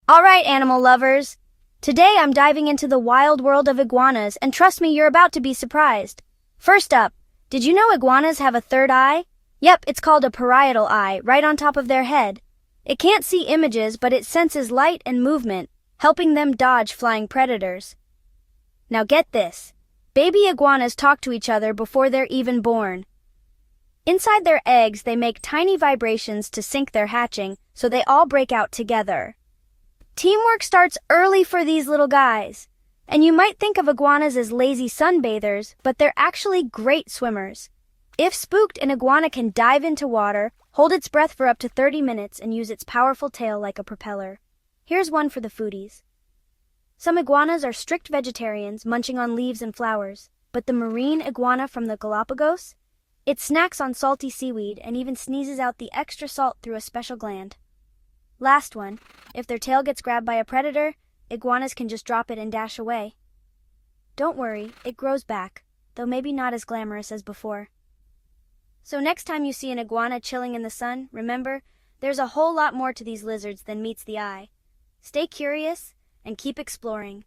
Alright, animal lovers. Today I'm diving into the wild world of iguanas, and trust me, you're about to be surprised. First up, did you know iguanas have a third eye? Yep, it's called a parietal eye, right on top of their head. It can't see images, but it senses light and movement, helping them dodge flying predators. Now get this. Baby iguanas talk to each other before they're even born. Inside their eggs, they make tiny vibrations to sync their hatching, so they all break out together. Teamwork starts early for these little guys. And you might think of iguanas as lazy sunbathers, but they're actually great swimmers. If spooked, an iguana can dive into water, hold its breath for up to 30 minutes, and use its powerful tail like a propeller. Here's one for the foodies. Some iguanas are strict vegetarians, munching on leaves and flowers. But the marine iguana from the Galapagos? It snacks on salty seaweed and even sneezes out the extra salt through a special gland. Last one, if their tail gets grabbed by a predator, iguanas can just drop it and dash away. Don't worry, it grows back, though maybe not as glamorous as before. So next time you see an iguana chilling in the sun, remember, there's a whole lot more to these lizards than meets the eye. Stay curious and keep exploring.